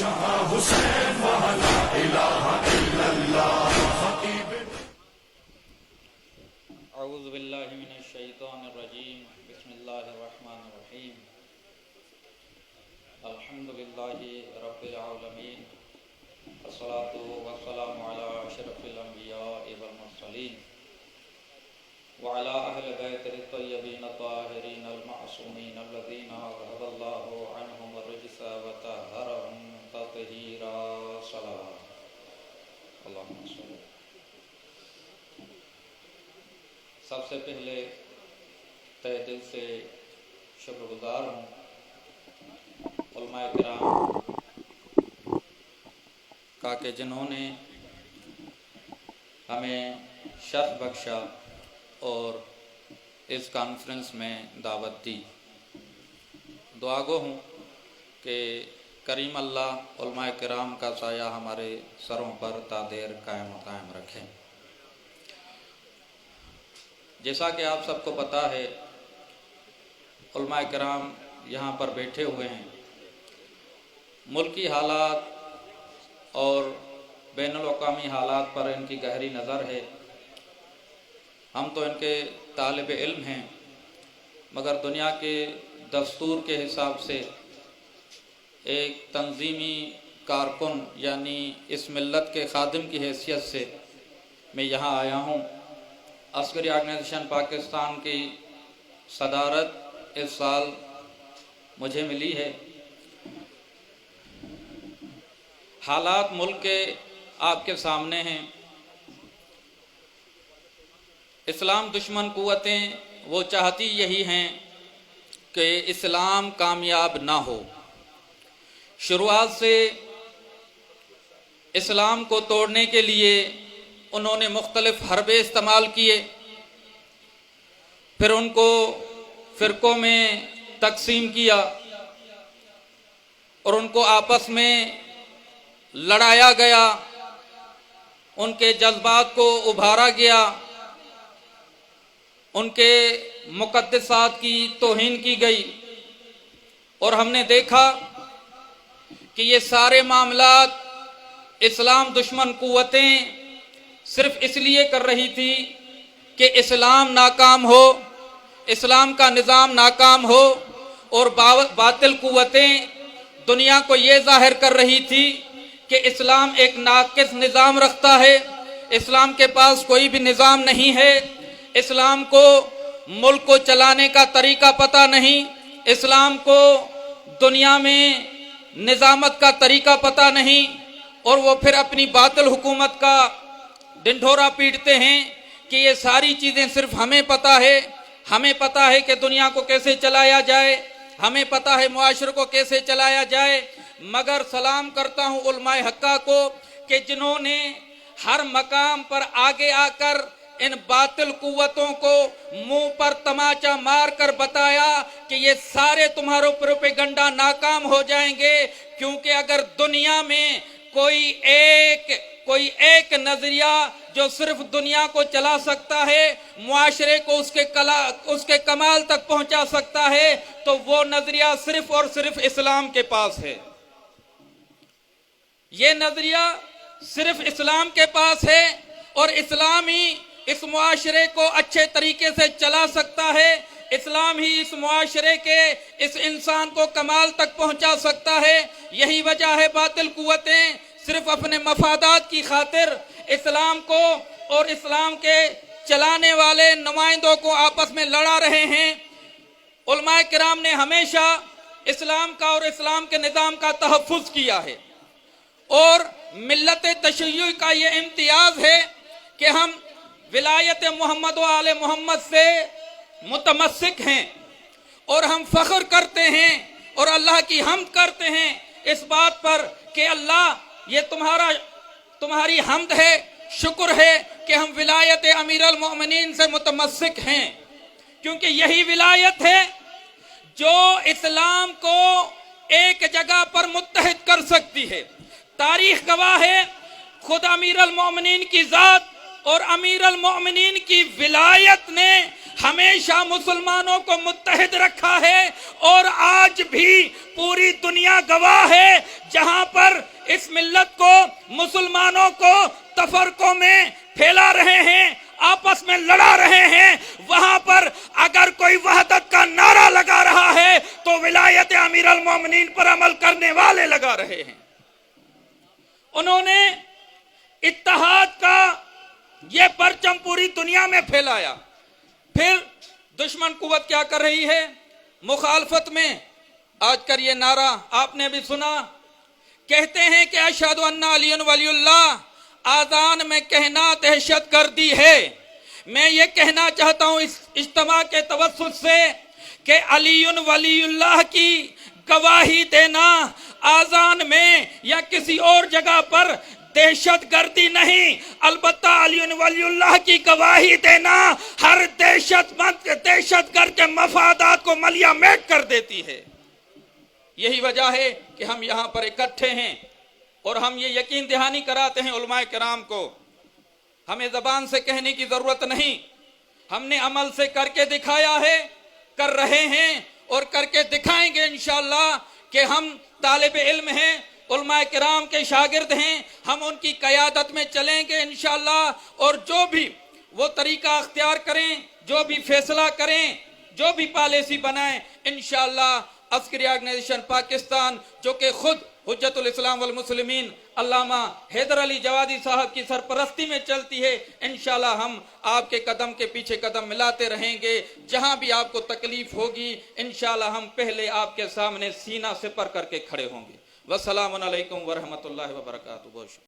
جہاں حسین وہاں لا الہ الا اللہ. اعوذ باللہ من الشیطان الرجیم. بسم اللہ الرحمن الرحیم. الحمدللہ رب العالمین. الصلاۃ والسلام علی اشرف الانبیاء والمرسلین وعلی اہل بیت الطیبین الطاہرین المعصومین الذین اذهب اللہ عنہم الرجس وطہرهم تطہیرا. صلاۃ اللہم صلی. سب سے پہلے تہ دل سے شکر گزار ہوں علماء کرام کا کہ جنہوں نے ہمیں شرف بخشا اور اس کانفرنس میں دعوت دی. دعا گو ہوں کہ کریم اللہ علماء کرام کا سایہ ہمارے سروں پر تا دیر قائم رکھیں. جیسا کہ آپ سب کو پتہ ہے علماء کرام یہاں پر بیٹھے ہوئے ہیں. ملکی حالات اور بین الاقوامی حالات پر ان کی گہری نظر ہے. ہم تو ان کے طالب علم ہیں مگر دنیا کے دستور کے حساب سے ایک تنظیمی کارکن یعنی اس ملت کے خادم کی حیثیت سے میں یہاں آیا ہوں. عسکری آرگنائزیشن پاکستان کی صدارت اس سال مجھے ملی ہے. حالات ملک کے آپ کے سامنے ہیں. اسلام دشمن قوتیں وہ چاہتی یہی ہیں کہ اسلام کامیاب نہ ہو. شروعات سے اسلام کو توڑنے کے لیے انہوں نے مختلف حربے استعمال کیے. پھر ان کو فرقوں میں تقسیم کیا اور ان کو آپس میں لڑایا گیا. ان کے جذبات کو ابھارا گیا. ان کے مقدسات کی توہین کی گئی اور ہم نے دیکھا کہ یہ سارے معاملات اسلام دشمن قوتیں صرف اس لیے کر رہی تھی کہ اسلام ناکام ہو, اسلام کا نظام ناکام ہو, اور باطل قوتیں دنیا کو یہ ظاہر کر رہی تھی کہ اسلام ایک ناقص نظام رکھتا ہے, اسلام کے پاس کوئی بھی نظام نہیں ہے, اسلام کو ملک کو چلانے کا طریقہ پتہ نہیں, اسلام کو دنیا میں نظامت کا طریقہ پتہ نہیں, اور وہ پھر اپنی باطل حکومت کا ڈنڈورا پیٹتے ہیں کہ یہ ساری چیزیں صرف ہمیں پتہ ہے. ہمیں پتہ ہے کہ دنیا کو کیسے چلایا جائے, ہمیں پتہ ہے معاشرے کو کیسے چلایا جائے. مگر سلام کرتا ہوں علماء حقہ کو کہ جنہوں نے ہر مقام پر آگے آ کر ان باطل قوتوں کو منہ پر تماچا مار کر بتایا کہ یہ سارے تمہارے پروپیگنڈا ناکام ہو جائیں گے, کیونکہ اگر دنیا میں کوئی ایک نظریہ جو صرف دنیا کو چلا سکتا ہے, معاشرے کو اس کے کمال تک پہنچا سکتا ہے, تو وہ نظریہ صرف اور صرف اسلام کے پاس ہے. یہ نظریہ صرف اسلام کے پاس ہے اور اسلام ہی اس معاشرے کو اچھے طریقے سے چلا سکتا ہے. اسلام ہی اس معاشرے کے اس انسان کو کمال تک پہنچا سکتا ہے. یہی وجہ ہے باطل قوتیں صرف اپنے مفادات کی خاطر اسلام کو اور اسلام کے چلانے والے نمائندوں کو آپس میں لڑا رہے ہیں. علماء کرام نے ہمیشہ اسلام کا اور اسلام کے نظام کا تحفظ کیا ہے, اور ملت تشیع کا یہ امتیاز ہے کہ ہم ولایت محمد و آل محمد سے متمسک ہیں, اور ہم فخر کرتے ہیں اور اللہ کی حمد کرتے ہیں اس بات پر کہ اللہ یہ تمہاری حمد ہے, شکر ہے کہ ہم ولایت امیر المؤمنین سے متمسک ہیں, کیونکہ یہی ولایت ہے جو اسلام کو ایک جگہ پر متحد کر سکتی ہے. تاریخ گواہ ہے خود امیر المؤمنین کی ذات اور امیر المؤمنین کی ولایت نے ہمیشہ مسلمانوں کو متحد رکھا ہے, اور آج بھی پوری دنیا گواہ ہے جہاں پر اس ملت کو، مسلمانوں کو تفرقوں میں پھیلا رہے ہیں، آپس میں لڑا رہے ہیں، وہاں پر اگر کوئی وحدت کا نعرہ لگا رہا ہے تو ولایت امیر المومنین پر عمل کرنے والے لگا رہے ہیں۔ انہوں نے اتحاد کا یہ پرچم پوری دنیا میں پھیلایا۔ پھر دشمن قوت کیا کر رہی ہے؟ مخالفت میں آج کر یہ نعرہ آپ نے بھی سنا، کہتے ہیں کہ اشہد ان علی ولی اللہ، آذان میں کہنا دہشت گردی ہے۔ میں یہ کہنا چاہتا ہوں اس اجتماع کے توسط سے کہ علی ولی اللہ کی گواہی دینا آذان میں یا کسی اور جگہ پر دہشت گردی نہیں، البتہ علی ولی اللہ کی گواہی دینا ہر دہشت گرد کے مفادات کو ملیا میٹ کر دیتی ہے۔ یہی وجہ ہے کہ ہم یہاں پر اکٹھے ہیں اور ہم یہ یقین دہانی کراتے ہیں علماء کرام کو، ہمیں زبان سے کہنے کی ضرورت نہیں، ہم نے عمل سے کر کے دکھایا ہے، کر رہے ہیں اور کر کے دکھائیں گے انشاءاللہ کہ ہم طالب علم ہیں، علماء کرام کے شاگرد ہیں، ہم ان کی قیادت میں چلیں گے انشاءاللہ، اور جو بھی وہ طریقہ اختیار کریں، جو بھی فیصلہ کریں، جو بھی پالیسی بنائیں، انشاءاللہ عسکری آرگنائزیشن پاکستان جو کہ خود حجت الاسلام والمسلمین علامہ حیدر علی جوادی صاحب کی سرپرستی میں چلتی ہے، انشاءاللہ ہم آپ کے قدم کے پیچھے قدم ملاتے رہیں گے، جہاں بھی آپ کو تکلیف ہوگی انشاءاللہ ہم پہلے آپ کے سامنے سینہ سپر کر کے کھڑے ہوں گے۔ والسلام علیکم ورحمۃ اللہ وبرکاتہ۔